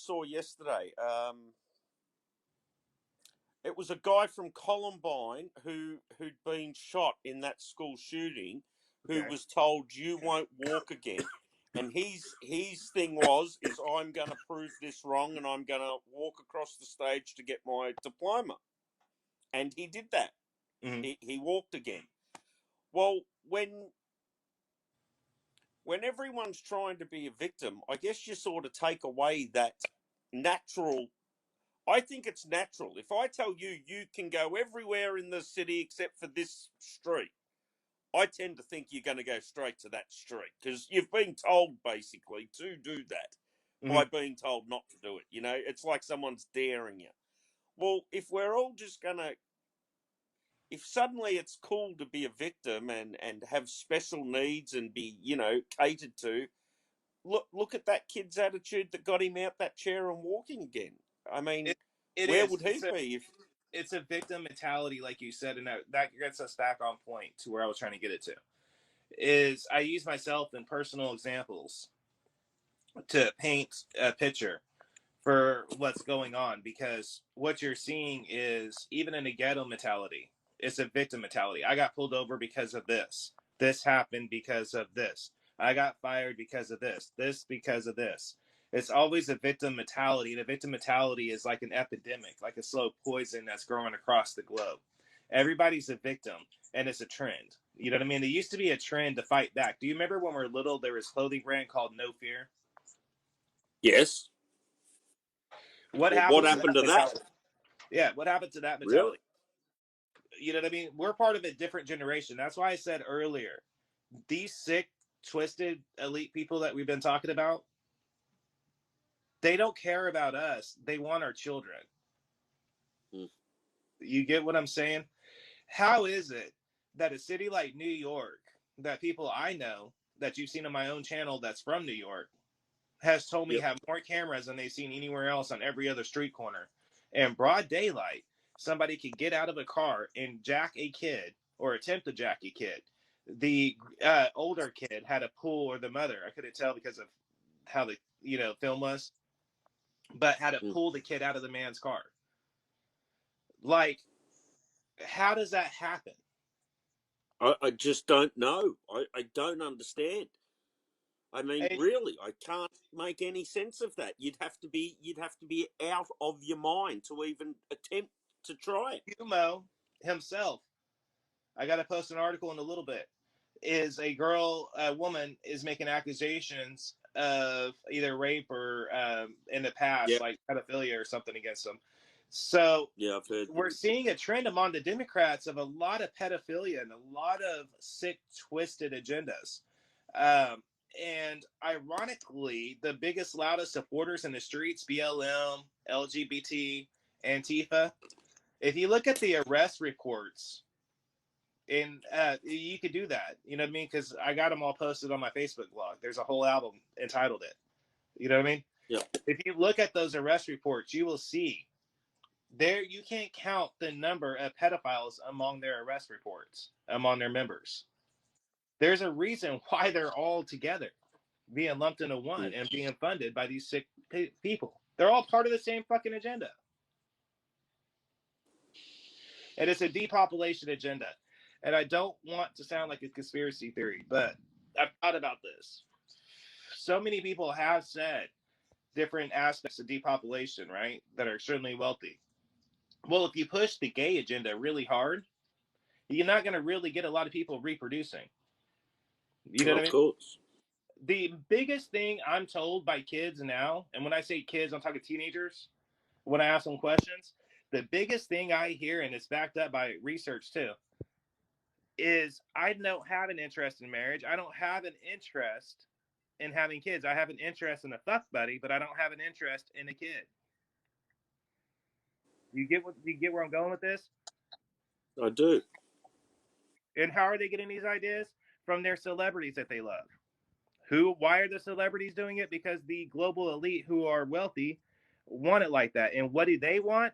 saw yesterday. It was a guy from Columbine who'd been shot in that school shooting, who was told you won't walk again. And his thing is I'm going to prove this wrong, and I'm going to walk across the stage to get my diploma. And he did that. He walked again. Well, when everyone's trying to be a victim, I guess you sort of take away that natural. I think it's natural. If I tell you you can go everywhere in the city except for this street, I tend to think you're going to go straight to that street because you've been told basically to do that by being told not to do it. You know, it's like someone's daring you. Well, if we're all just going to, if suddenly it's cool to be a victim and have special needs and be, you know, catered to, look at that kid's attitude that got him out that chair and walking again. I mean, where would he be if... It's a victim mentality, like you said, and that gets us back on point to where I was trying to get it to. Is I use myself in personal examples to paint a picture for what's going on, because what you're seeing is, even in a ghetto mentality, it's a victim mentality. I got pulled over because of this. This happened because of this. I got fired because of this. This because of this. It's always a victim mentality. And a victim mentality is like an epidemic, like a slow poison that's growing across the globe. Everybody's a victim, and it's a trend. You know what I mean? There used to be a trend to fight back. Do you remember when we were little, there was a clothing brand called No Fear? Yes. What Well, happened what to happened that to that? mentality? Yeah, what happened to that Really? mentality? You know what I mean? We're part of a different generation. That's why I said earlier, these sick, twisted, elite people that we've been talking about, they don't care about us. They want our children. You get what I'm saying? How is it that a city like New York, that people I know, that you've seen on my own channel that's from New York, has told me have more cameras than they've seen anywhere else on every other street corner. In broad daylight, somebody could get out of a car and jack a kid or attempt to jack a kid. The older kid had a pull, or the mother, I couldn't tell because of how the film was, but had to pull the kid out of the man's car. Like, how does that happen? I just don't know. I don't understand. I mean, really, I can't make any sense of that. You'd have to be out of your mind to even attempt to try it. Humo himself, I got to post an article in a little bit, is a woman is making accusations of either rape or in the past, like pedophilia or something against them. So I've heard. We're seeing a trend among the Democrats of a lot of pedophilia and a lot of sick, twisted agendas. And ironically, the biggest, loudest supporters in the streets, BLM, LGBT, Antifa, if you look at the arrest reports, and you could do that, you know what I mean? Because I got them all posted on my Facebook blog. There's a whole album entitled it. You know what I mean? Yeah. If you look at those arrest reports, you will see there you can't count the number of pedophiles among their arrest reports, among their members. There's a reason why they're all together, being lumped into one and being funded by these sick people. They're all part of the same fucking agenda. And it's a depopulation agenda. And I don't want to sound like a conspiracy theory, but I've thought about this. So many people have said different aspects of depopulation, right, that are extremely wealthy. Well, if you push the gay agenda really hard, you're not going to really get a lot of people reproducing. You know what I mean? Of course. The biggest thing I'm told by kids now, and when I say kids, I'm talking teenagers, when I ask them questions, the biggest thing I hear, and it's backed up by research too, is I don't have an interest in marriage. I don't have an interest in having kids. I have an interest in a fuck buddy, but I don't have an interest in a kid. You get where I'm going with this? I do. And how are they getting these ideas? From their celebrities that they love. Why are the celebrities doing it? Because the global elite who are wealthy want it like that. And what do they want?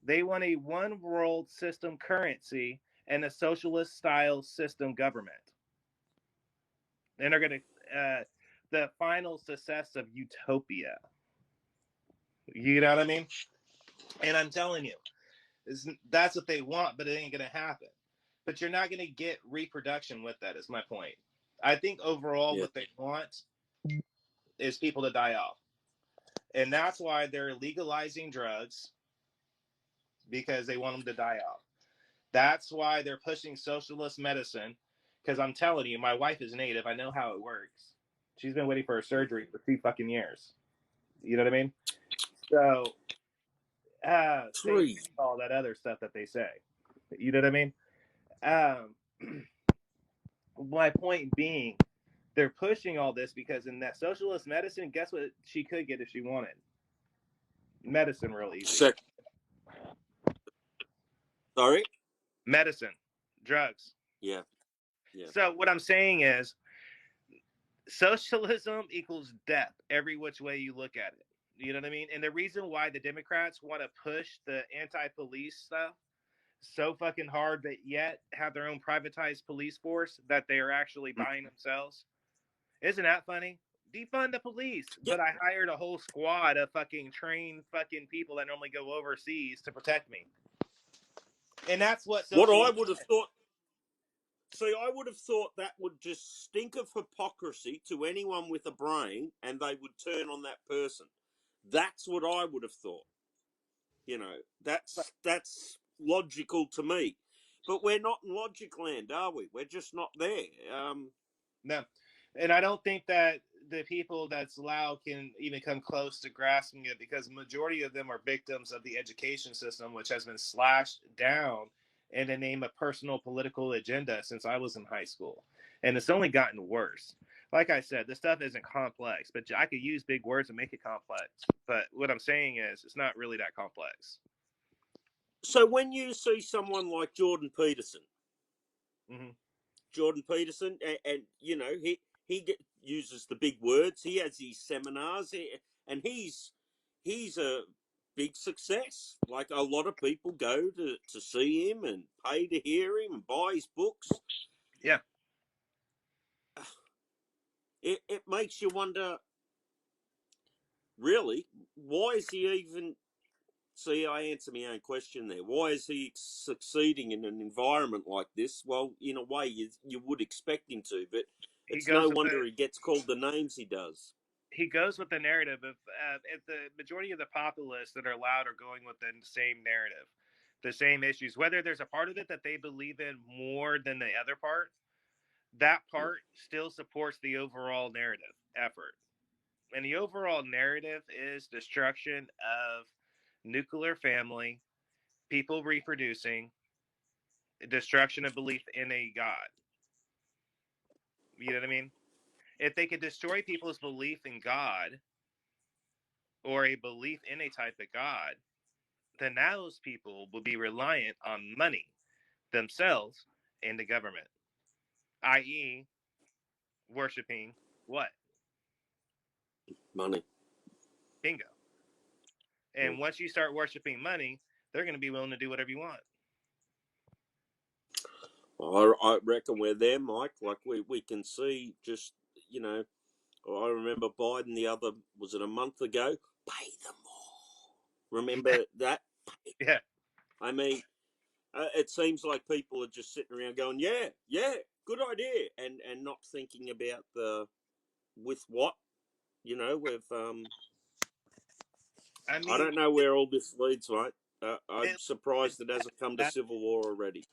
They want a one world system currency and a socialist style system government. And they're going to, the final success of utopia. You know what I mean? And I'm telling you, that's what they want, but it ain't going to happen. But you're not going to get reproduction with that, is my point. I think overall Yeah. what they want is people to die off. And that's why they're legalizing drugs, because they want them to die off. That's why they're pushing socialist medicine, because I'm telling you, my wife is Native. I know how it works. She's been waiting for her surgery for 2 fucking years. You know what I mean? So, stay Three. all that other stuff that they say. You know what I mean? Um, my point being, they're pushing all this because in that socialist medicine, guess what she could get if she wanted? Medicine, real easy. Sorry. Medicine, drugs. Yeah. Yeah. So what I'm saying is, socialism equals death every which way you look at it. You know what I mean? And the reason why the Democrats want to push the anti-police stuff so fucking hard, but yet have their own privatized police force that they are actually buying themselves. Isn't that funny? Defund the police, Yeah. but I hired a whole squad of fucking trained fucking people that normally go overseas to protect me. And that's what What I socialism would have is. thought. See, I would have thought that would just stink of hypocrisy to anyone with a brain, and they would turn on that person. That's what I would have thought. That's logical to me. But we're not in logic land, are we? We're just not there. No. And I don't think that the people that's loud can even come close to grasping it, because the majority of them are victims of the education system, which has been slashed down in the name of personal political agenda since I was in high school. And it's only gotten worse. Like I said, this stuff isn't complex, but I could use big words and make it complex. But what I'm saying is, it's not really that complex. So when you see someone like Mm-hmm. Jordan Peterson, and uses the big words. He has his seminars, and he's a big success. Like a lot of people go to see him and pay to hear him and buy his books. Yeah. It makes you wonder, really, why is he even? See, I answer my own question there. Why is he succeeding in an environment like this? Well, in a way, you would expect him to, but He it's no goes with wonder he gets called the names he does. the narrative of if the majority of the populists that are loud are going with the same narrative, the same issues, whether there's a part of it that they believe in more than the other part, that part still supports the overall narrative effort. And the overall narrative is destruction of nuclear family, people reproducing, destruction of belief in a God. You know what I mean? If they could destroy people's belief in God or a belief in a type of God, then those people will be reliant on money, themselves, and the government, i.e., worshiping what? Money. Bingo. And once you start worshiping money, they're going to be willing to do whatever you want. I reckon we're there, Mike. Like we can see just, you know, I remember Biden was it a month ago? Pay them more. Remember that? Yeah. I mean, it seems like people are just sitting around going, yeah, yeah, good idea. And not thinking about with what, I I mean, don't know where all this leads, mate. I'm it, surprised it hasn't come to that civil war already.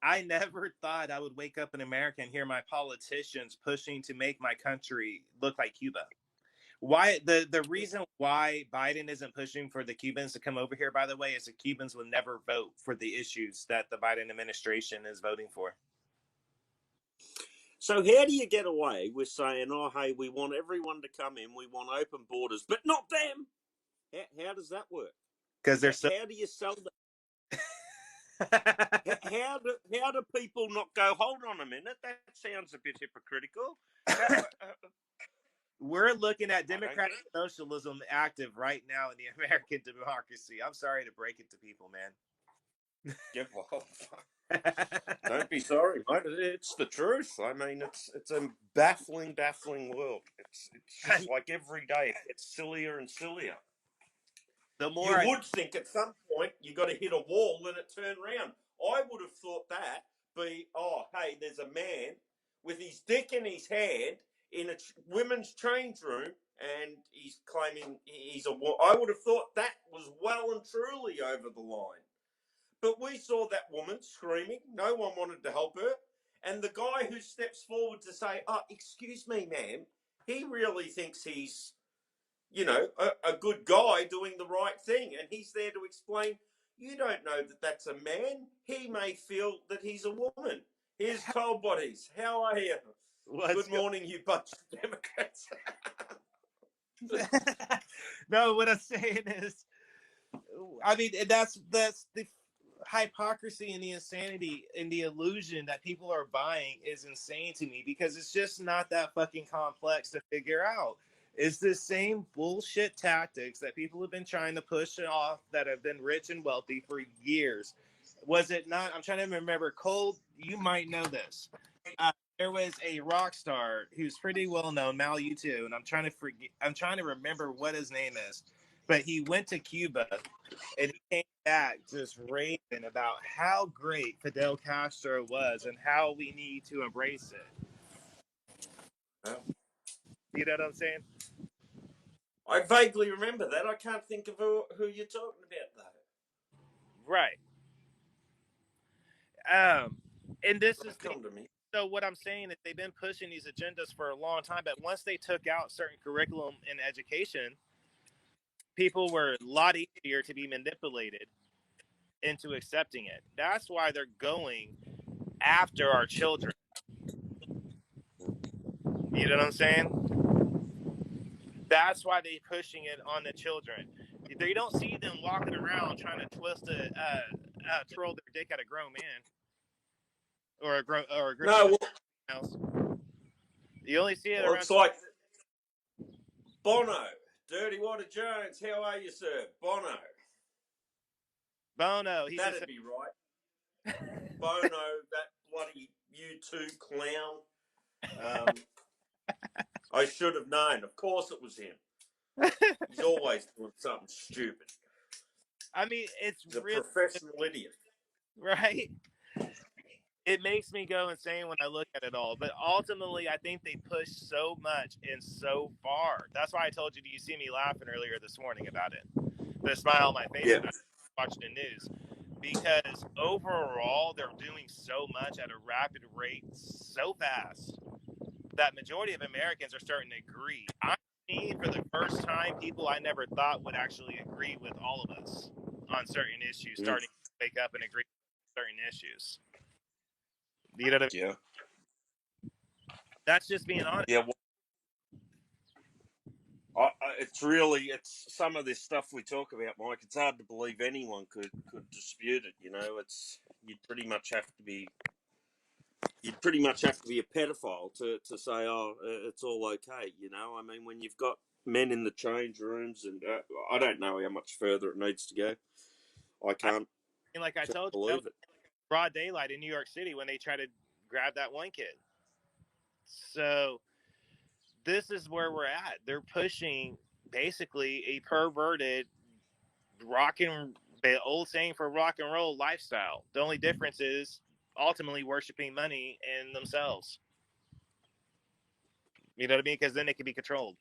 I never thought I would wake up in America and hear my politicians pushing to make my country look like Cuba. Why the reason why Biden isn't pushing for the Cubans to come over here, by the way, is the Cubans will never vote for the issues that the Biden administration is voting for. So how do you get away with saying, "Oh, hey, we want everyone to come in, we want open borders, but not them"? How does that work? Because they're so How do you sell that? How do people not go? Hold on a minute, that sounds a bit hypocritical. We're looking at I don't democratic socialism active right now in the American democracy. I'm sorry to break it to people, get. Well, man. don't be sorry, mate. It's the truth. I mean, it's a baffling world. It's just like every day it gets sillier and sillier. The more You would think at some point you got to hit a wall and it turn around. I would have thought that be, oh, hey, there's a man with his dick in his hand in a women's change room and he's claiming he's a woman. I would have thought that was well and truly over the line. But we saw that woman screaming. No one wanted to help her. And the guy who steps forward to say, oh, excuse me, ma'am, he really thinks he's, a good guy doing the right thing. And he's there to explain, you don't know that that's a man. He may feel that he's a woman. Here's cold bodies. How are you? Let's Good go. morning, you bunch of Democrats. No, what I'm saying is, I mean, that's the hypocrisy and the insanity and the illusion that people are buying is insane to me, because it's just not that fucking complex to figure out. It's the same bullshit tactics that people have been trying to push off that have been rich and wealthy for years. Was it not? I'm trying to remember. Cole, you might know this. There was a rock star who's pretty well known, Malice too, and I'm trying to forget. I'm trying to remember what his name is, but he went to Cuba and he came back just raving about how great Fidel Castro was and how we need to embrace it. You know what I'm saying? I vaguely remember that. I can't think of who you're talking about, though. Right. And this is the Come to me. so what I'm saying is they've been pushing these agendas for a long time, but once they took out certain curriculum in education, people were a lot easier to be manipulated into accepting it. That's why they're going after our children. You know what I'm saying? That's why they're pushing it on the children. They don't see them walking around trying to twirl their dick at a grown man or a group of No, well, females. You only see it well, around it's like Bono, Dirty Water Jones. How are you, sir? Bono. Bono. He just That'd said, be right. Bono, that bloody U2 clown. I should have known. Of course it was him. He's always doing something stupid. I mean, it's He's a really professional idiot. right. It makes me go insane when I look at it all. But ultimately, I think they push so much and so far. That's why I told you, do you see me laughing earlier this morning about it? The smile on my face Yeah. when I watched the news. Because overall, they're doing so much at a rapid rate so fast that majority of Americans are starting to agree. I'm seeing for the first time people I never thought would actually agree with all of us on certain issues, starting to wake up and agree on certain issues. You know what I mean? Yeah. That's just being honest. Yeah. It's some of this stuff we talk about, Mike. It's hard to believe anyone could dispute it. You'd pretty much have to be a pedophile to say, oh, it's all okay. I mean, when you've got men in the change rooms, and I don't know how much further it needs to go. I I can't mean, like I told you, that was believe it. broad daylight in New York City when they tried to grab that one kid. So this is where we're at. They're pushing basically a perverted the old saying for rock and roll lifestyle. The only difference is ultimately worshiping money and themselves. You know what I mean? Because then they can be controlled.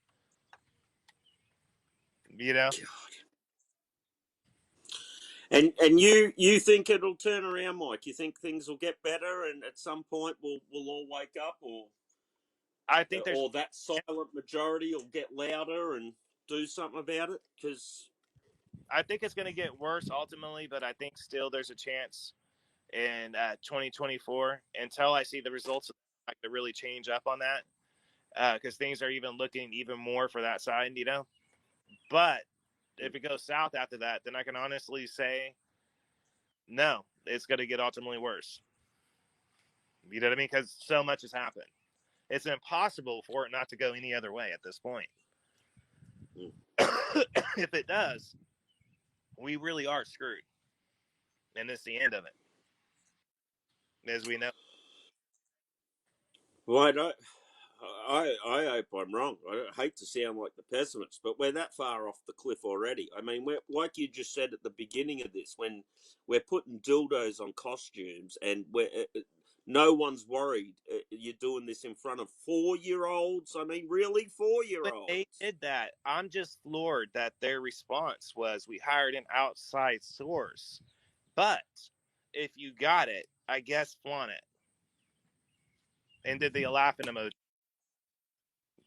You know? And you think it'll turn around, Mike? You think things will get better, and at some point we'll all wake up, I think there's or that silent majority will get louder and do something about it? Because I think it's going to get worse ultimately, but I think still there's a chance in 2024 until I see the results to really change up on that, because things are even looking even more for that side, you know. But if it goes south after that, then I can honestly say no, it's going to get ultimately worse. You know what I mean? Because so much has happened. It's impossible for it not to go any other way at this point. If it does, we really are screwed, and it's the end of it, as we know. well, I hope I'm wrong. I hate to sound like the pessimist, but we're that far off the cliff already. I mean, we're, like you just said at the beginning of this, when we're putting dildos on costumes and we're no one's worried you're doing this in front of 4-year-olds. I mean, really, When they 4-year-olds? did that, I'm just floored that their response was, "We hired an outside source." But if you got it, I guess flaunt it. And did the laughing emoji?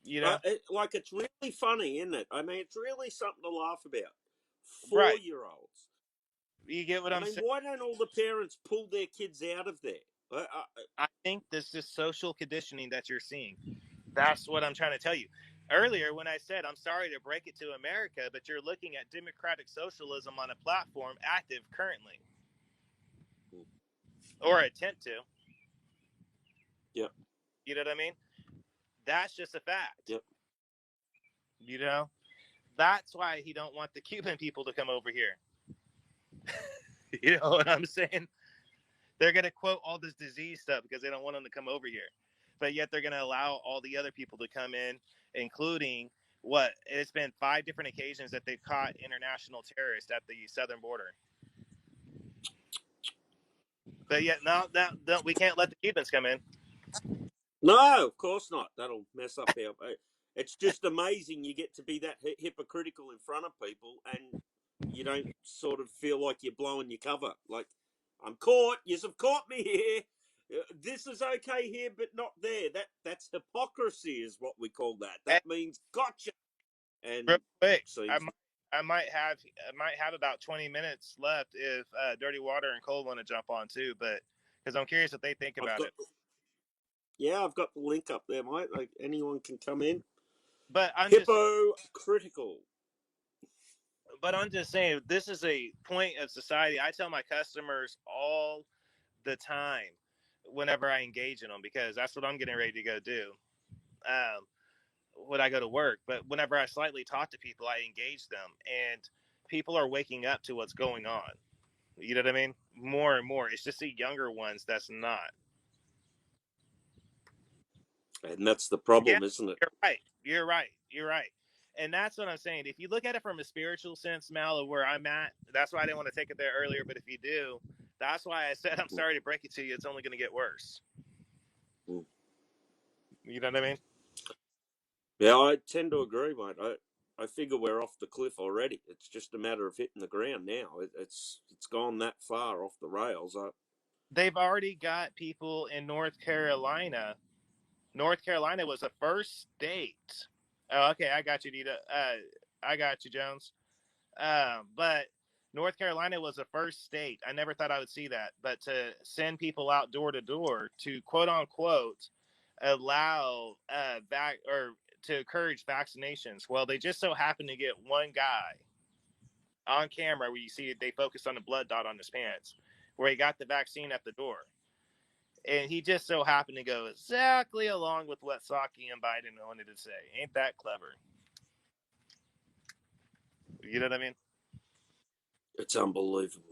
You know, Like, it's really funny, isn't it? I mean, it's really something to laugh about. right? 4-year-olds. You get what I I'm mean, saying? why don't all the parents pull their kids out of there? I think this is social conditioning that you're seeing. That's what I'm trying to tell you. Earlier, when I said, I'm sorry to break it to America, but you're looking at democratic socialism on a platform active currently, or attempt to. Yep, You know what I mean? That's just a fact. yep. You know? That's why he don't want the Cuban people to come over here. You know what I'm saying? They're going to quote all this disease stuff because they don't want them to come over here. But yet they're going to allow all the other people to come in, including what? It's been 5 different occasions that they've caught international terrorists at the southern border. But yet, no, we can't let the Cubans come in. No, of course not. That'll mess up our. It's just amazing you get to be that hypocritical in front of people, and you don't sort of feel like you're blowing your cover. Like, I'm caught. You have caught me here. This is okay here, but not there. That's hypocrisy, is what we call that. Hey, That means gotcha. real And quick, seems I might have about 20 minutes left if Dirty Water and Cole want to jump on too, but because I'm curious what they think I've about got. it. I've got the link up there, mate. Like, anyone can come in. But Hypocritical. I'm just saying this is a point of society. I tell my customers all the time whenever I engage in them because that's what I'm getting ready to go do. Um, when I go to work, but whenever I slightly talk to people, I engage them, and people are waking up to what's going on. You know what I mean? More and more. It's just the younger ones that's not. And that's the Yeah, problem, isn't it? you're right. You're right. You're right. And that's what I'm saying. If you look at it from a spiritual sense, Mal, of where I'm at, that's why I didn't want to take it there earlier. But if you do, that's why I said I'm sorry to break it to you. It's only going to get worse. Mm. You know what I mean? Yeah, I tend to agree, mate. I figure we're off the cliff already. It's just a matter of hitting the ground now. It's gone that far off the rails. They've already got people in North Carolina. North Carolina was the first state. Oh, okay. I got you, Dita. I got you, Jones. But North Carolina was the first state. I never thought I would see that, but to send people out door to door to quote unquote allow back or to encourage vaccinations. Well, they just so happened to get one guy on camera where you see they focused on the blood dot on his pants, where he got the vaccine at the door. And he just so happened to go exactly along with what Psaki and Biden wanted to say. Ain't that clever? You know what I mean? It's unbelievable.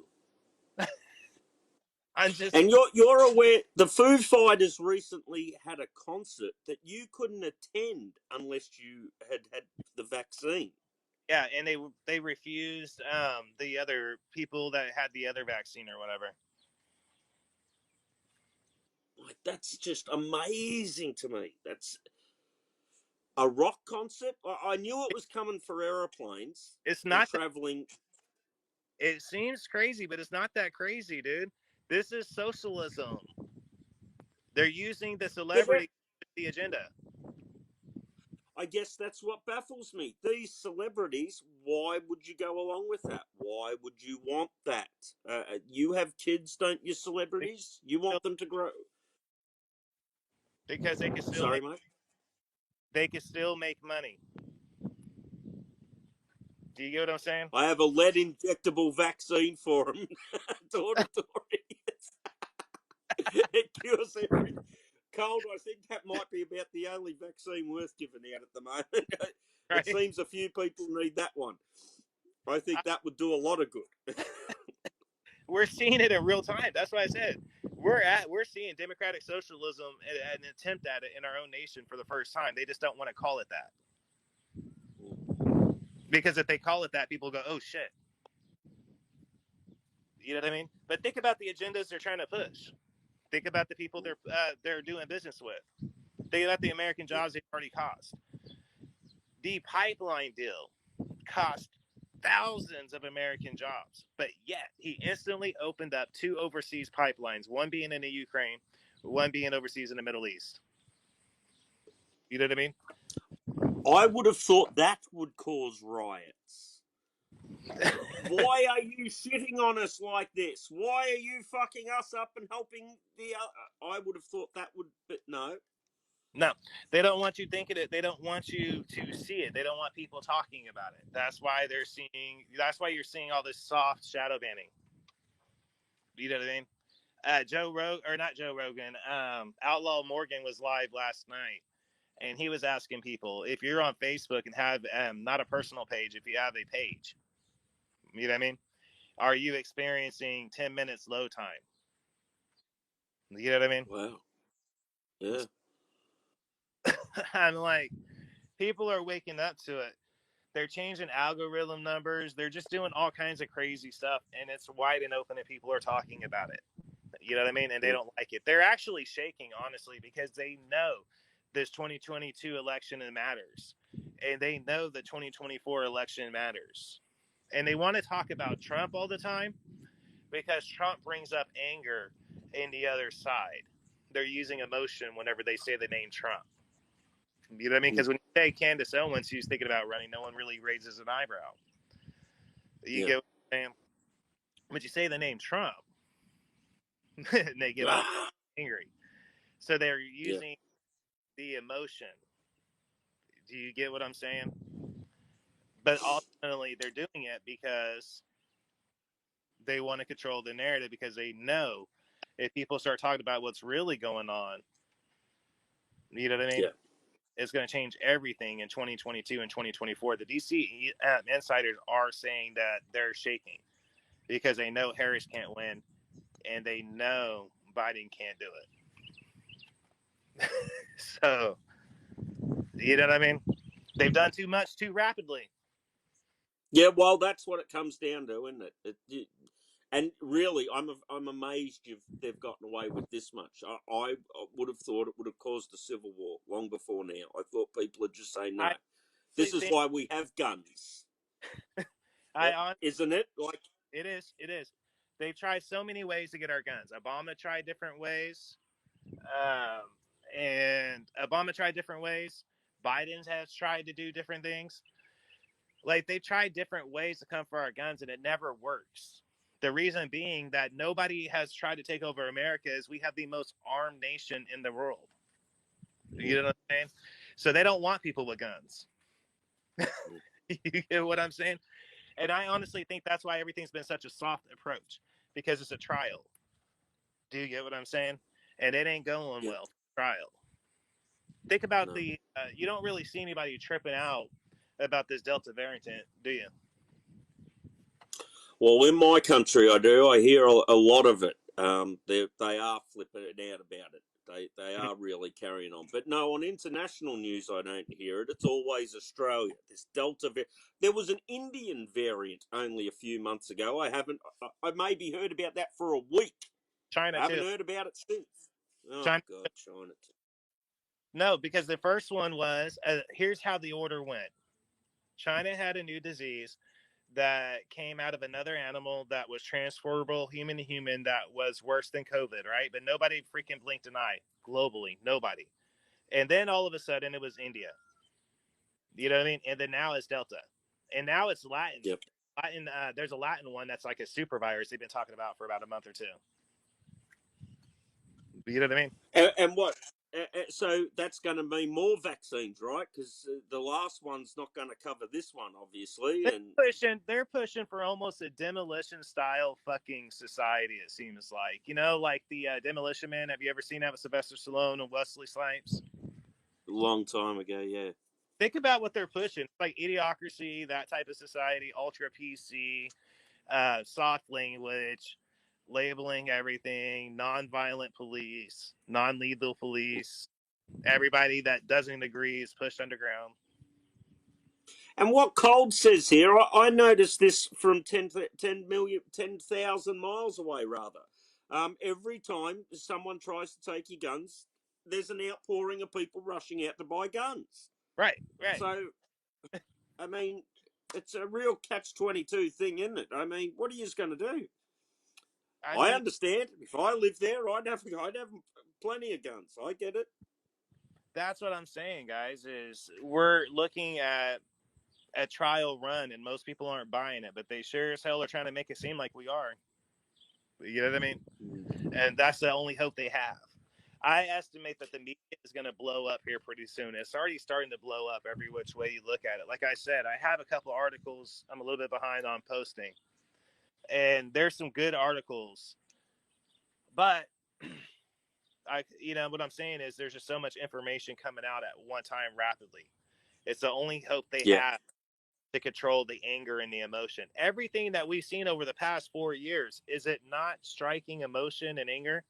I'm just And you're aware the Foo Fighters recently had a concert that you couldn't attend unless you had the vaccine. yeah, and they refused the other people that had the other vaccine or whatever. Like, that's just amazing to me. That's a rock concert. I knew it was coming for aeroplanes It's and not that traveling. it seems crazy, but it's not that crazy, dude. This is socialism. They're using the Yeah, celebrity the agenda. I guess that's what baffles me. These celebrities, why would you go along with that? Why would you want that? You have kids, don't you, celebrities? You want them to grow. Because Sorry, mate. they can still make money. Do you get what I'm saying? I have a lead injectable vaccine for them. Door to door. It cures every cold. I think that might be about the only vaccine worth giving out at the moment. It Right? seems a few people need that one. I think that would do a lot of good. We're seeing it in real time. That's why I said we're seeing democratic socialism and an attempt at it in our own nation for the first time. They just don't want to call it that, because if they call it that, people go, "Oh shit." You know what I mean? But think about the agendas they're trying to push. Think about the people they're doing business with. Think about the American jobs they've already cost. The pipeline deal cost thousands of American jobs, but yet he instantly opened up 2 overseas pipelines, one being in the Ukraine, one being overseas in the Middle East. You know what I mean? I would have thought that would cause riots. Why are you shitting on us like this? Why are you fucking us up and helping the other? I would have thought that would, but no. No, they don't want you thinking it. They don't want you to see it. They don't want people talking about it. That's why they're seeing. That's why you're seeing all this soft shadow banning. You know what I mean? Not Joe Rogan. Outlaw Morgan was live last night, and he was asking people if you're on Facebook and have not a personal page, if you have a page, you know what I mean? Are you experiencing 10 minutes load time? You know what I mean? Wow. Yeah. I'm like, people are waking up to it. They're changing algorithm numbers. They're just doing all kinds of crazy stuff, and it's wide and open, and people are talking about it. You know what I mean? And they don't like it. They're actually shaking, honestly, because they know this 2022 election matters, and they know the 2024 election matters, and they want to talk about Trump all the time because Trump brings up anger in the other side. They're using emotion whenever they say the name Trump. You know what I mean? Because when you say Candace Owens, who's thinking about running, no one really raises an eyebrow. You get what I'm saying? But you say the name Trump, and they get all angry. So they're using the emotion. Do you get what I'm saying? But ultimately, they're doing it because they want to control the narrative, because they know if people start talking about what's really going on, you know what I mean? Yeah. It's going to change everything in 2022 and 2024. The DC insiders are saying that they're shaking because they know Harris can't win, and they know Biden can't do it. So, you know what I mean? They've done too much too rapidly. Yeah, well, that's what it comes down to, isn't it? And really, I'm amazed they've gotten away with this much. I would have thought it would have caused a civil war long before now. I thought people would just say no. This is why we have guns, isn't it? Like, it is. It is. They've tried so many ways to get our guns. Obama tried different ways, and Obama tried different ways. Biden has tried to do different things. Like, they've tried different ways to come for our guns, and it never works. The reason being that nobody has tried to take over America is we have the most armed nation in the world. You know what I'm saying? So they don't want people with guns. You get what I'm saying? And I honestly think that's why everything's been such a soft approach, because it's a trial. Do you get what I'm saying? And it ain't going well. Trial. Think about you don't really see anybody tripping out about this Delta variant, do you? well, in my country, I do. I hear a lot of it. They are flipping it out about it. They are really carrying on. But no, on international news, I don't hear it. It's always Australia. This Delta variant. There was an Indian variant only a few months ago. I maybe heard about that for a week. China, I haven't too. heard about it since. Oh, China. God, China too. No, because the first one was here's how the order went. China had a new disease that came out of another animal that was transferable human to human, that was worse than COVID, right? But nobody freaking blinked an eye globally. Nobody. And then all of a sudden it was India. You know what I mean? And then now it's Delta. And now it's Latin. Yep. There's a Latin one that's like a super virus they've been talking about for about a month or two. You know what I mean? And what? So that's going to mean more vaccines, right? Because the last one's not going to cover this one, obviously. They're pushing for almost a demolition style fucking society. It seems like, you know, like the Demolition Man. Have you ever seen that with Sylvester Stallone and Wesley Snipes? A long time ago, yeah. Think about what they're pushing. It's like Idiocracy, that type of society, ultra PC, soft language, labeling everything, non-violent police, non-lethal police. Everybody that doesn't agree is pushed underground. And what Cold says here, I noticed this from 10,000 miles away, rather. Every time someone tries to take your guns, there's an outpouring of people rushing out to buy guns. Right, right. So, I mean, it's a real catch-22 thing, isn't it? I mean, what are you going to do? I I mean, understand. If I lived there, I'd have plenty of guns. I get it. that's what I'm saying, guys. Is we're looking at a trial run, and most people aren't buying it, but they sure as hell are trying to make it seem like we are. You know what I mean? And that's the only hope they have. I estimate that the media is going to blow up here pretty soon. It's already starting to blow up every which way you look at it. Like I said, I have a couple articles I'm a little bit behind on posting, and there's some good articles, but what I'm saying is there's just so much information coming out at one time rapidly. It's the only hope they Yeah, have to control the anger and the emotion. Everything that we've seen over the past 4 years, is it not striking emotion and anger?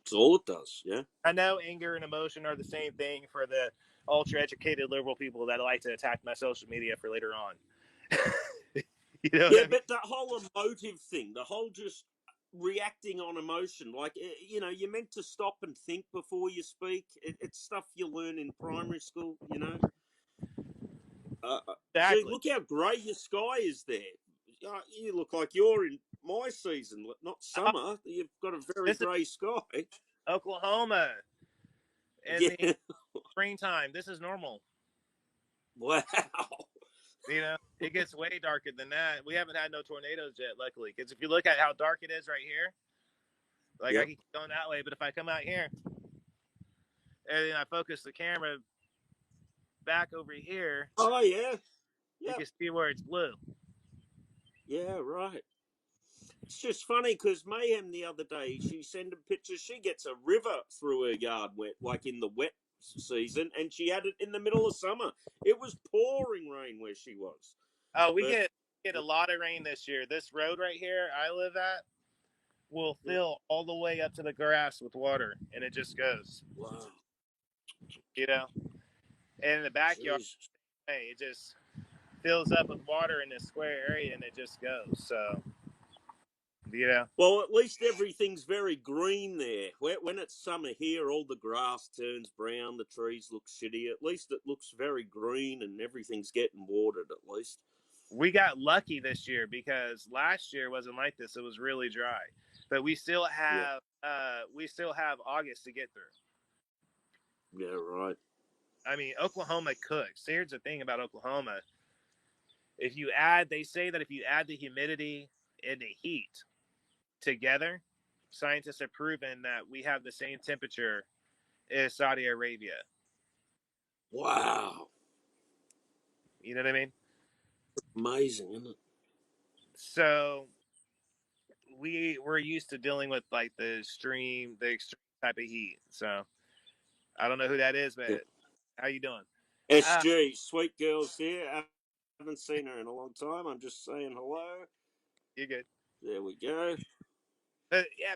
it's all it does. Yeah. I know anger and emotion are the same thing for the ultra educated liberal people that like to attack my social media for later on. You know what Yeah, I mean? but that whole emotive thing, the whole just reacting on emotion, like, you're meant to stop and think before you speak. It's stuff you learn in primary school, See, Exactly. look how grey your sky is there. You look like you're in my season, not Oh, summer. You've got a very this is grey sky. Oklahoma in the Yeah. springtime. This is normal. Wow. It gets way darker than that. We haven't had no tornadoes yet, luckily. Because if you look at how dark it is right here, like I Yep. can keep going that way, but if I come out here and then I focus the camera back over here, Oh, yeah. you Yep. can see where it's blue. Yeah, right. It's just funny because Mayhem the other day, she sent a picture. She gets a river through her yard wet, like in the wet season, and she had it in the middle of summer. It was pouring rain where she was. Oh, we But get a lot of rain this year. This road right here I live at will yeah, fill all the way up to the grass with water, and it just goes. wow, You know, and in the backyard, Jesus. hey, it just fills up with water in this square area, and it just goes. So, you know, Well, at least everything's very green there. When it's summer here, all the grass turns brown, the trees look shitty. At least it looks very green and everything's getting watered, at least. we got lucky this year because last year wasn't like this. It was really dry, but Yeah, we still have August to get through. yeah, right. I mean, Oklahoma cooks. Here's the thing about Oklahoma: they say that if you add the humidity and the heat together, scientists have proven that we have the same temperature as Saudi Arabia. Wow. You know what I mean? Amazing, isn't it? So we're used to dealing with like the extreme type of heat. So I don't know who that is, Yeah. but how you doing? Uh, SG, sweet girl's here. I haven't seen her in a long time. I'm just saying hello. you're good. There we go. But yeah,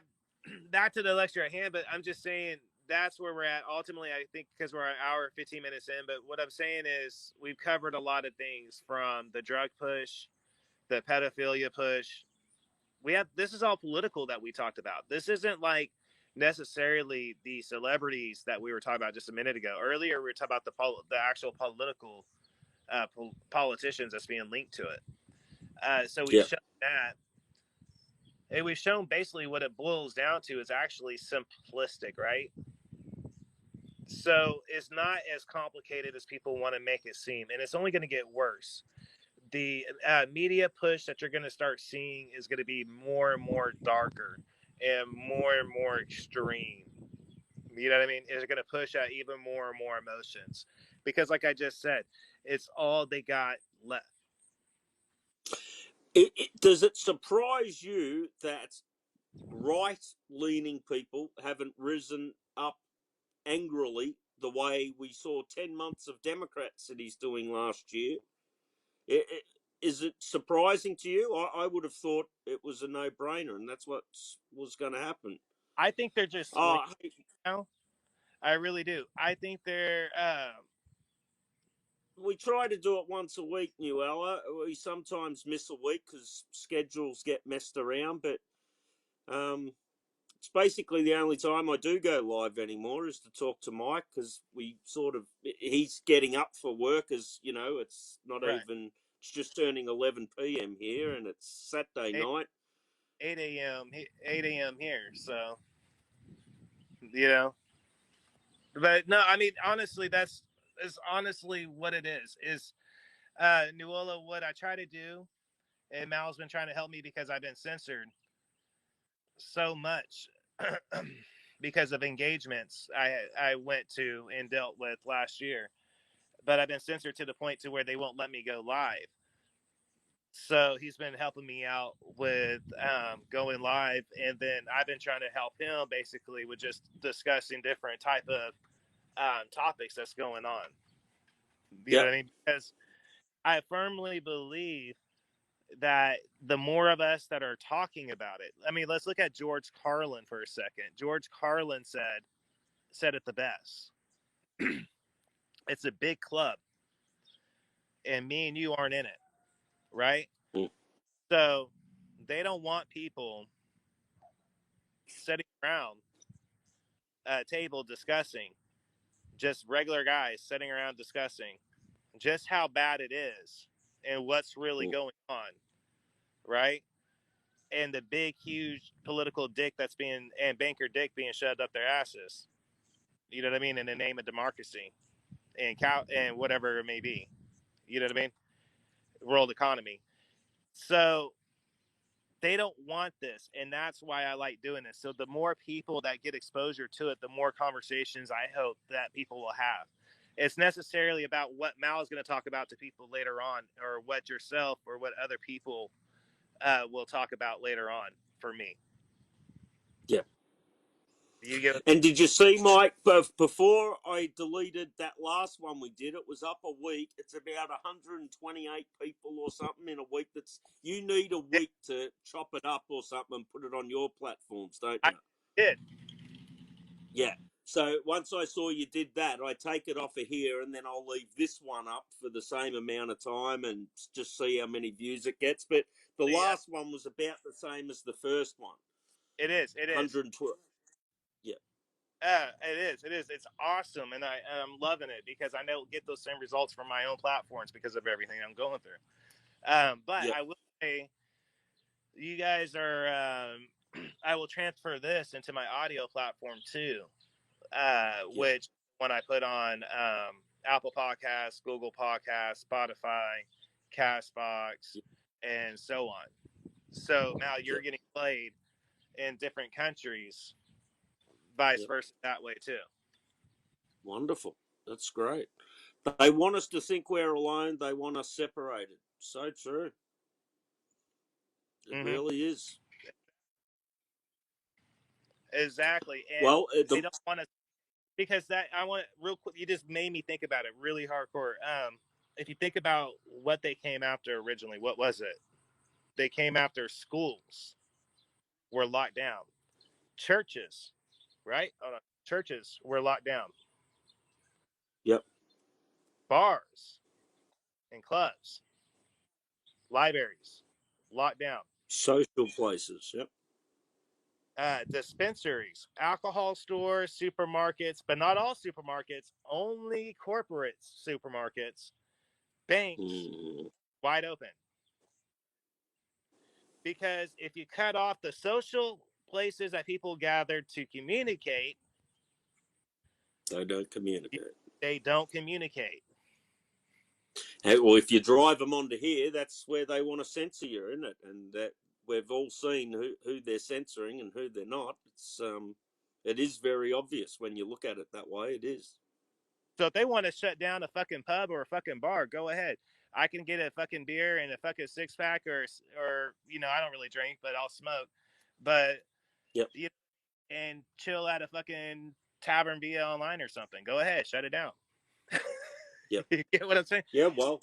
back to the lecture at hand. But I'm just saying that's where we're at. Ultimately, I think because we're an hour, 15 minutes in. But what I'm saying is we've covered a lot of things from the drug push, the pedophilia push. This is all political that we talked about. This isn't like necessarily the celebrities that we were talking about just a minute ago. Earlier, we were talking about the actual political politicians that's being linked to it. So we've Yeah. shown that, and we've shown basically what it boils down to is actually simplistic, right? So it's not as complicated as people want to make it seem, and it's only going to get worse. The media push that you're going to start seeing is going to be more and more darker and more extreme. You know what I mean? It's going to push out even more and more emotions because, like I just said, it's all they got left. Does it surprise you that right-leaning people haven't risen up angrily the way we saw 10 months of Democrat cities doing last year? is it surprising to you? I would have thought it was a no-brainer, and that's what was going to happen. I think they're just Oh, sleeping now. I really do. I think they're. we try to do it once a week, Newella. We sometimes miss a week because schedules get messed around, but it's basically the only time I do go live anymore is to talk to Mike, because he's getting up for work, as you know, it's not Right. even, it's just turning 11 p.m. here, and it's Saturday 8, night. 8 a.m. 8 a.m. here. So, you know, but no, I mean, honestly, that's is honestly what it is Nuola, what I try to do, and Mal's been trying to help me because I've been censored so much because of engagements I went to and dealt with last year. But I've been censored to the point to where they won't let me go live. So he's been helping me out with going live, and then I've been trying to help him basically with just discussing different type of topics that's going on. You know Yep. what I mean? Because I firmly believe that the more of us that are talking about it, I mean, let's look at George Carlin for a second. George Carlin said it the best. It's a big club, and me and you aren't in it, right? Mm. So they don't want people sitting around a table discussing, just regular guys sitting around discussing just how bad it is and what's really Mm. going on, right? And the big, huge political dick that's being, and banker dick being shoved up their asses. You know what I mean? In the name of democracy and and whatever it may be. You know what I mean? World economy. So they don't want this, and that's why I like doing this. So the more people that get exposure to it, the more conversations I hope that people will have. It's necessarily about what Mal is going to talk about to people later on, or what yourself or what other people will talk about later on. For me, Yeah. you get. And did you see, Mike, before I deleted that last one we did, it was up a week. It's about 128 people or something in a week. You need a week to chop it up or something and put it on your platforms, don't I you? did. Yeah. So once I saw you did that, I take it off of here, and then I'll leave this one up for the same amount of time and just see how many views it gets. But the Yeah, last one was about the same as the first one. it is. It is. 112. Yeah. It is. It is. It's awesome, and I'm loving it because I know get those same results from my own platforms because of everything I'm going through. But Yep. I will say, you guys are. I will transfer this into my audio platform too, Yep. which when I put on Apple Podcasts, Google Podcasts, Spotify, Castbox, Yep. and so on. So now you're Yep. getting played in different countries, vice Yep. versa that way too. Wonderful. That's great. They want us to think we're alone. They want us separated. So true. It Mm-hmm. really is. Exactly, and Well, they don't want to, because that I want real quick. You just made me think about it really hardcore. If you think about what they came after originally, what was it? They came after schools were locked down, churches, right? Churches were locked down, yep. bars and clubs, libraries locked down, Social places. Yep. dispensaries, alcohol stores, supermarkets, but not all supermarkets, only corporate supermarkets, banks Mm, wide open. Because if you cut off the social places that people gathered to communicate, they don't communicate. they don't communicate. Hey, well, if you drive them onto here, that's where they want to censor you, isn't it? And that we've all seen who they're censoring and who they're not. It is very obvious when you look at it that way. It is. So if they want to shut down a fucking pub or a fucking bar, go ahead. I can get a fucking beer and a fucking 6 pack, or I don't really drink, but I'll smoke. But Yep. you know, and chill at a fucking tavern via online or something. Go ahead, shut it down. Yep. You get what I'm saying? Yeah. Well.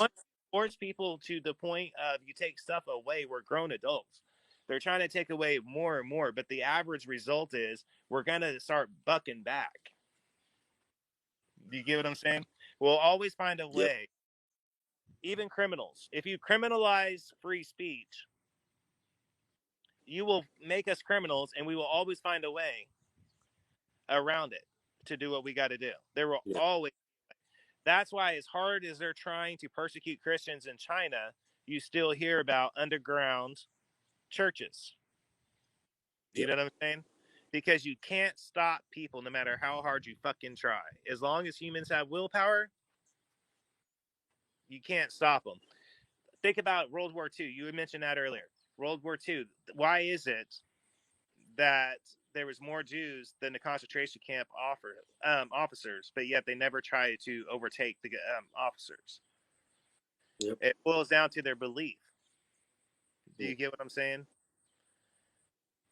force people to the point of you take stuff away. We're grown adults. They're trying to take away more and more, but the average result is we're gonna start bucking back. You get what I'm saying? We'll always find a Yep. way. Even criminals. If you criminalize free speech, you will make us criminals, and we will always find a way around it to do what we got to do. There will Yeah. always. That's why, as hard as they're trying to persecute Christians in China, you still hear about underground churches. You Yep. know what I'm saying? Because you can't stop people no matter how hard you fucking try. As long as humans have willpower, you can't stop them. Think about World War II. You had mentioned that earlier. World War II. Why is it that there was more Jews than the concentration camp officers, but yet they never tried to overtake the officers? Yep. It boils down to their belief. Do Mm. you get what I'm saying?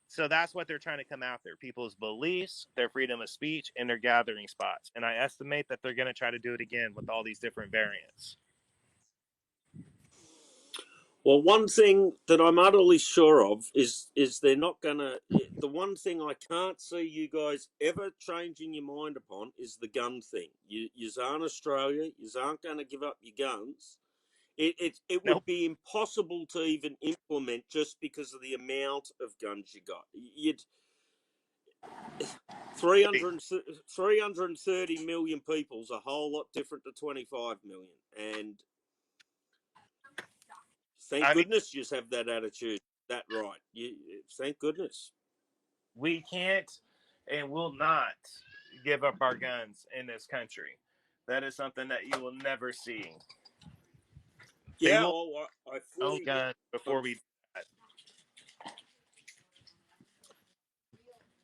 So that's what they're trying to come after: people's beliefs, their freedom of speech, and their gathering spots. And I estimate that they're going to try to do it again with all these different variants. Well, one thing that I'm utterly sure of is they're not gonna. The one thing I can't see you guys ever changing your mind upon is the gun thing. You aren't Australia. You aren't going to give up your guns. It Nope. would be impossible to even implement just because of the amount of guns you got. You'd 330 million people's a whole lot different to 25 million, and thank I mean, goodness you have that attitude. That right. Thank goodness. we can't and will not give up our guns in this country. That is something that you will never see. They Yeah, will I own fully. guns before I'm, we do that.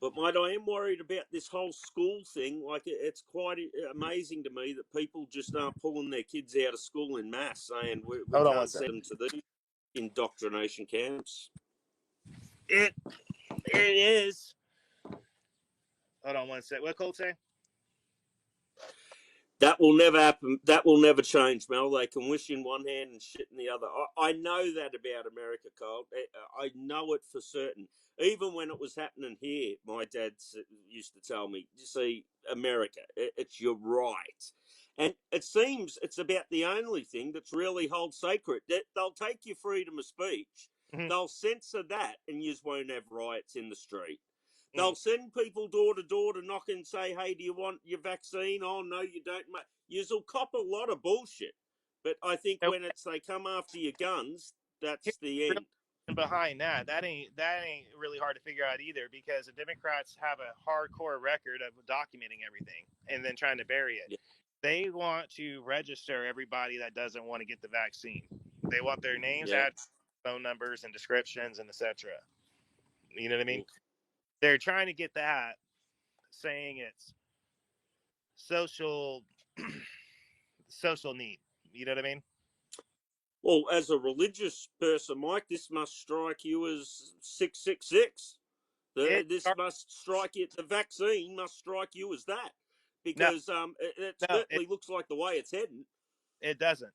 but mate, I am worried about this whole school thing. Like, it's quite amazing to me that people just aren't pulling their kids out of school in mass, saying we Hold on one can't second. send them to these indoctrination camps. It is. Hold on one second. What Colt say? That will never happen. That will never change, Mel. They can wish in one hand and shit in the other. I know that about America, Cole. I know it for certain. Even when it was happening here, my dad used to tell me, "You see, America, it's your right." And it seems it's about the only thing that's really held sacred. They'll take your freedom of speech, Mm-hmm. they'll censor that, and you won't have riots in the street. Mm. They'll send people door to door to knock and say, "Hey, do you want your vaccine?" "Oh, no, you don't." You'll cop a lot of bullshit, but I think So when it's they come after your guns, here's that's the the real end. reason behind that. That ain't really hard to figure out either, because the Democrats have a hardcore record of documenting everything and then trying to bury it. Yeah, They want to register everybody that doesn't want to get the vaccine. They want their names, yeah, addresses, phone numbers, and descriptions, and etc. You know what I mean? mm. They're trying to get that, saying it's social social need. You know what I mean? Well, as a religious person, Mike, this must strike you as 666. It This must strike you. The vaccine must strike you as that, no, because it no, certainly looks like the way it's heading. it doesn't,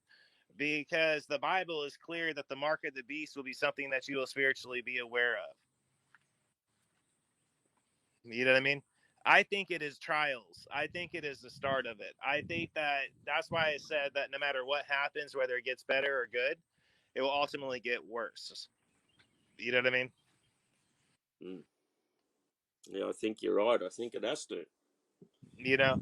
because the Bible is clear that the mark of the beast will be something that you will spiritually be aware of. You know what I mean? I think it is trials. I think it is the start of it. I think that's why I said that no matter what happens, whether it gets better or good, it will ultimately get worse. You know what I mean? Mm. Yeah, I think you're right. I think it has to. You know,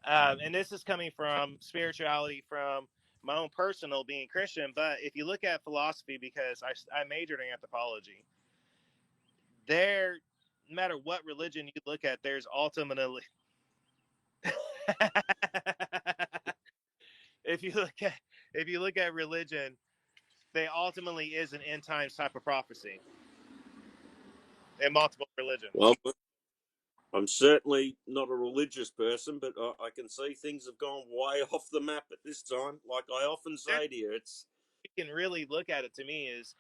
and this is coming from spirituality, from my own personal being Christian. But if you look at philosophy, because I majored in anthropology, there, no matter what religion you look at, there's ultimately if you look at religion, they ultimately is an end times type of prophecy in multiple religions. Well, I'm certainly not a religious person, but I can see things have gone way off the map at this time. Like I often There, say to you, it's you can really look at it, to me, is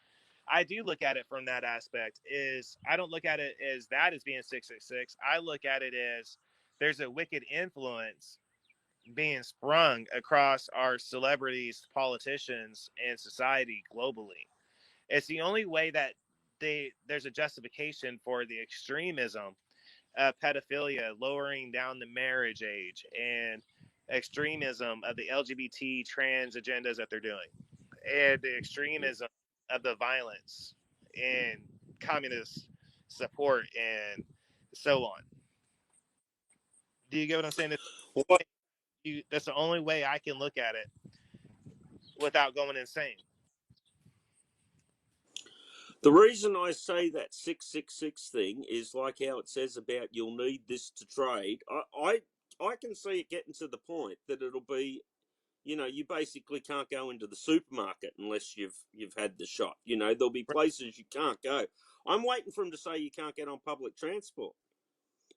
I do look at it from that aspect. Is I don't look at it as that as being 666. I look at it as there's a wicked influence being sprung across our celebrities, politicians, and society globally. It's the only way that there's a justification for the extremism of pedophilia, lowering down the marriage age, and extremism of the LGBT trans agendas that they're doing, and the extremism of the violence and communist support and so on. Do you get what I'm saying? Well, That's the only way I can look at it without going insane. the reason I say that 666 thing is like how it says about you'll need this to trade. I can see it getting to the point that it'll be, you basically can't go into the supermarket unless you've had the shot. There'll be places you can't go. I'm waiting for him to say you can't get on public transport.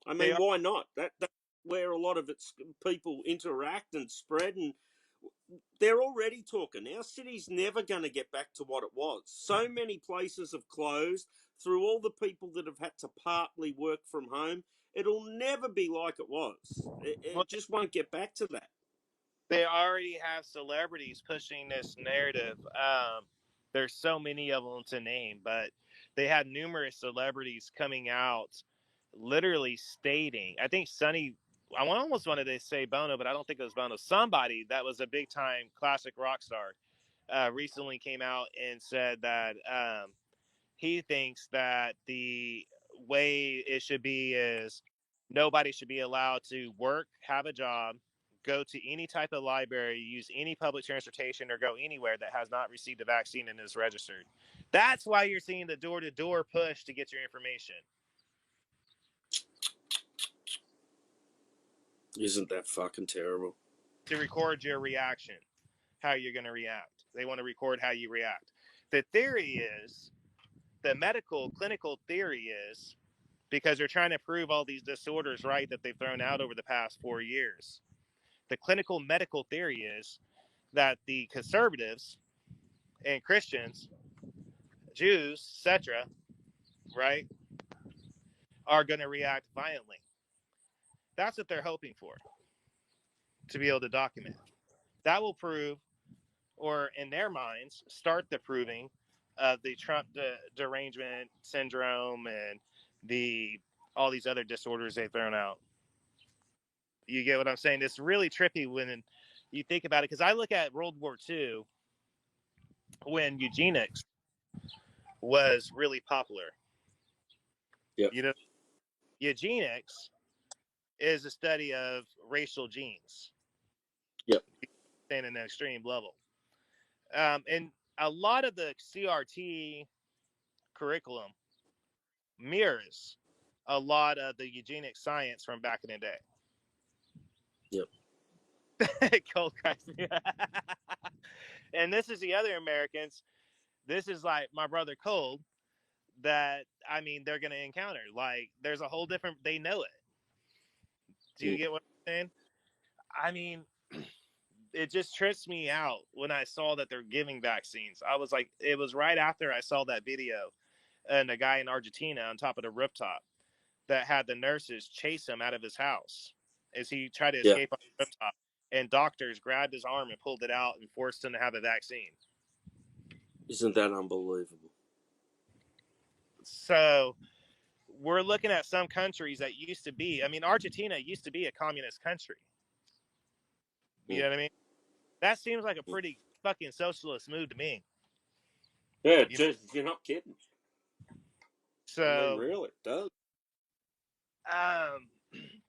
I They mean, are, why not? That's where a lot of it's people interact and spread, and they're already talking. Our city's never going to get back to what it was. So many places have closed through all the people that have had to partly work from home. It'll never be like it was. It, well, it just won't get back to that. they already have celebrities pushing this narrative. There's so many of them to name, but they had numerous celebrities coming out literally stating, I think Sonny, I almost wanted to say Bono, but I don't think it was Bono. Somebody that was a big time classic rock star recently came out and said that he thinks that the way it should be is nobody should be allowed to work, have a job, go to any type of library, use any public transportation, or go anywhere that has not received a vaccine and is registered. That's why you're seeing the door-to-door push to get your information. Isn't that fucking terrible? To record your reaction, how you're going to react. They want to record how you react. The theory is, the medical clinical theory is, because they're trying to prove all these disorders right that they've thrown out over the past 4 years. The clinical medical theory is that the conservatives and Christians, Jews, etc., right, are going to react violently. That's what they're hoping for, to be able to document. That will prove, or in their minds, start the proving of the Trump derangement syndrome and the all these other disorders they've thrown out. You get what I'm saying? It's really trippy when you think about it, because I look at World War II when eugenics was really popular. Yep. You know, eugenics is a study of racial genes, Yep. in an extreme level. And a lot of the CRT curriculum mirrors a lot of the eugenic science from back in the day. Yep. Cold Christ. And this is the other Americans. This is like my brother Cold, that I mean they're going to encounter. Like there's a whole different. They know it. Do you get what I'm saying? I mean, it just trips me out when I saw that they're giving vaccines. I was like, it was right after I saw that video and a guy in Argentina on top of the rooftop that had the nurses chase him out of his house as he tried to Yeah. escape on the rooftop. And doctors grabbed his arm and pulled it out and forced him to have a vaccine. Isn't that unbelievable? So we're looking at some countries that used to be, I mean, Argentina used to be a communist country. You know what I mean? That seems like a pretty fucking socialist move to me. Yeah, You know? just you're not kidding. I mean, So, really, it does. um,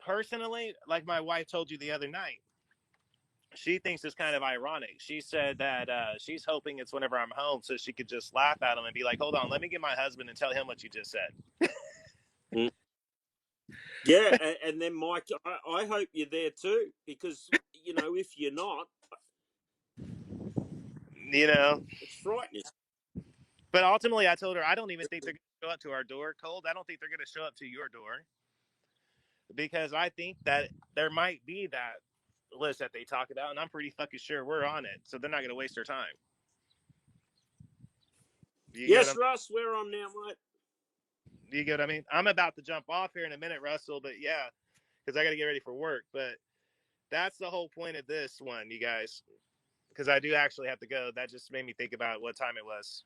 personally, like my wife told you the other night, she thinks it's kind of ironic. She said that she's hoping it's whenever I'm home so she could just laugh at him and be like, hold on, let me get my husband and tell him what you just said. Yeah, and then Mike, I hope you're there too, because if you're not, You know? it's frightening. But ultimately, I told her, I don't even think they're going to show up to our door, Cold. I don't think they're going to show up to your door, because I think that there might be that list that they talk about, and I'm pretty fucking sure we're on it. So they're not going to waste their time. You get Yes, them? Russ, we're on now, mate. You get what I mean? I'm about to jump off here in a minute, Russell, but yeah, because I got to get ready for work. But That's the whole point of this one, you guys. Because I do actually have to go. That just made me think about what time it was.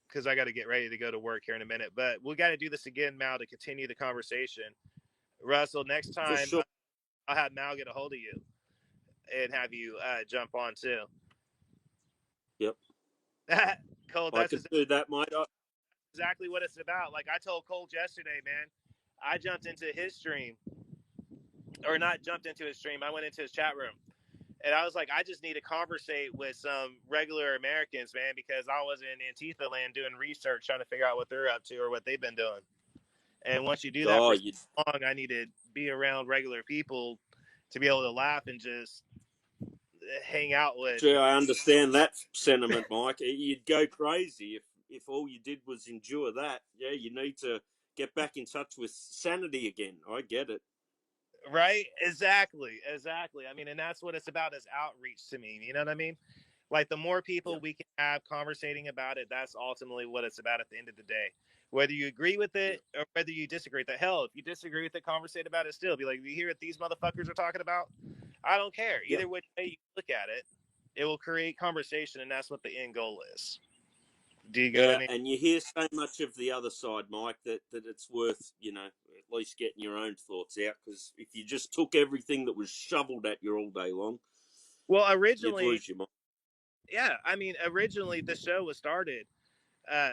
Because I got to get ready to go to work here in a minute. But we got to do this again, Mal, to continue the conversation. Russell, next For time sure. I'll have Mal get a hold of you and have you jump on too. Yep. Cole, I that's could do that, mate. exactly what it's about. Like I told Cole yesterday, man, I jumped into his stream, or not jumped into his stream. I went into his chat room, and I was like, I just need to conversate with some regular Americans, man, because I was in Antifa land doing research, trying to figure out what they're up to or what they've been doing. And once you do that Oh, for so long, I need to be around regular people to be able to laugh and just hang out with. gee, I understand that sentiment, Mike. You'd go crazy if all you did was endure that. Yeah, you need to get back in touch with sanity again. I get it. Right? Exactly. I mean, and that's what it's about, is outreach to me. You know what I mean? Like the more people Yeah. we can have conversating about it, that's ultimately what it's about at the end of the day. Whether you agree with Yeah. it or whether you disagree with it. Hell, if you disagree with it, conversate about it still. Be like, you hear what these motherfuckers are talking about? I don't care. Yeah. Either way you look at it, it will create conversation, and that's what the end goal is. Do you get what I Yeah, mean? and you hear so much of the other side, Mike, that it's worth, at least getting your own thoughts out. Because if you just took everything that was shoveled at you all day long, Well, you'd originally, lose your mind. yeah, I mean, originally the show was started. Uh,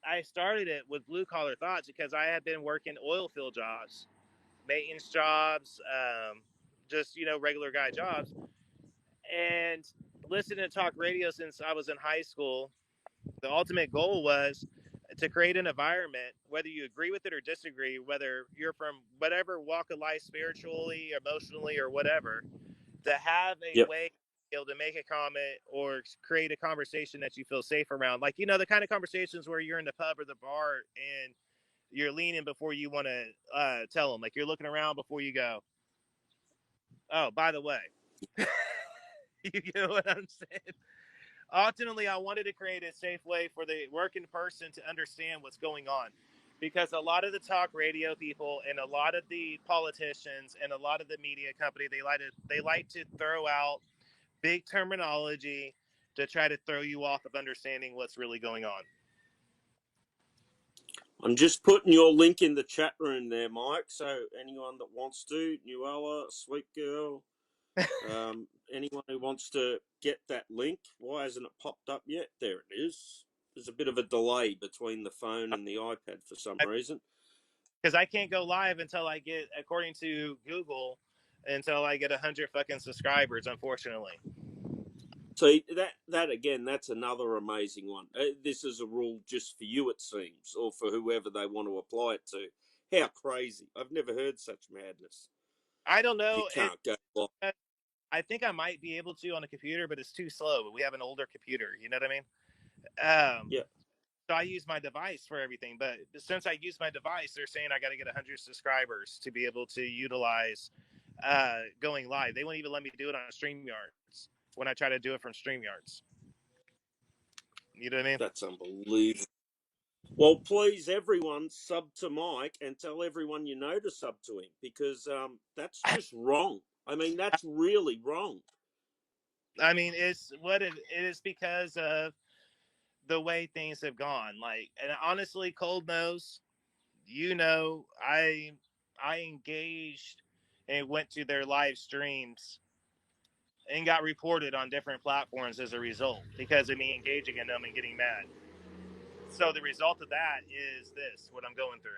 I started it with Blue Collar Thoughts because I had been working oil field jobs, maintenance jobs, just regular guy jobs, and listening to talk radio since I was in high school. The ultimate goal was to create an environment, whether you agree with it or disagree, whether you're from whatever walk of life, spiritually, emotionally, or whatever, to have a Yep. way to be able to make a comment or create a conversation that you feel safe around. Like, the kind of conversations where you're in the pub or the bar and you're leaning before you want to tell them. Like, you're looking around before you go, oh, by the way. You know what I'm saying? Ultimately, I wanted to create a safe way for the working person to understand what's going on, because a lot of the talk radio people and a lot of the politicians and a lot of the media company, they like to throw out big terminology to try to throw you off of understanding what's really going on. I'm just putting your link in the chat room there, Mike. So anyone that wants to, Nuella, Sweet Girl, anyone who wants to get that link, why hasn't it popped up yet? There it is. There's a bit of a delay between the phone and the iPad for some reason. Because I can't go live until I get, according to Google, until I get 100 fucking subscribers, unfortunately. So that again, that's another amazing one. This is a rule just for you, it seems, or for whoever they want to apply it to. How crazy! I've never heard such madness. I don't You know. can't go live. I think I might be able to on a computer, but it's too slow. But we have an older computer. You know what I mean? Yeah. So I use my device for everything. But since I use my device, they're saying I got to get 100 subscribers to be able to utilize going live. They won't even let me do it on StreamYards when I try to do it from StreamYards. You know what I mean? That's unbelievable. Well, please, everyone, sub to Mike and tell everyone you know to sub to him, because that's just wrong. I mean, that's really wrong. I mean, it's what it is because of the way things have gone. Like, and honestly, Cold knows, I engaged and went to their live streams and got reported on different platforms as a result because of me engaging in them and getting mad. So the result of that is this, what I'm going through.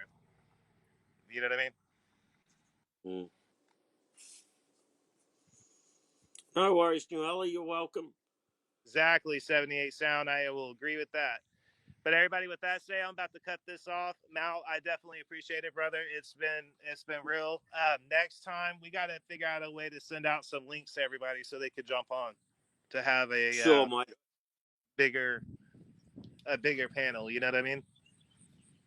You know what I mean? Mm. No worries, Noella. You're welcome. Exactly, 78 sound. I will agree with that. But everybody, with that say, I'm about to cut this off. Mal, I definitely appreciate it, brother. It's been real. Next time we got to figure out a way to send out some links to everybody so they could jump on to have Sure, mate. bigger a bigger panel. You know what I mean?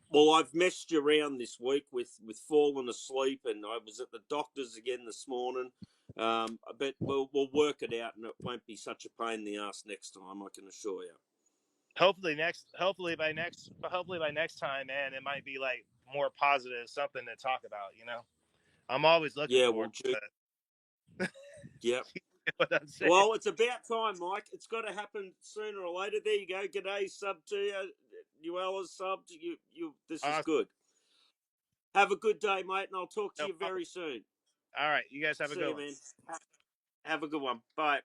Well, I've messed you around this week with falling asleep, and I was at the doctor's again this morning. But we'll work it out, and it won't be such a pain in the ass next time. I can assure you. Hopefully by next time, man, it might be like more positive, something to talk about. I'm always looking Yeah, for well, it. Yep. You know what I'm saying? Well, it's about time, Mike. It's got to happen sooner or later. There you go. G'day, sub to you. Nuella's sub to you. This is Awesome. good. Have a good day, mate, and I'll talk to No you problem. very soon. All right. You guys have a See good you, one. man. Have a good one. Bye.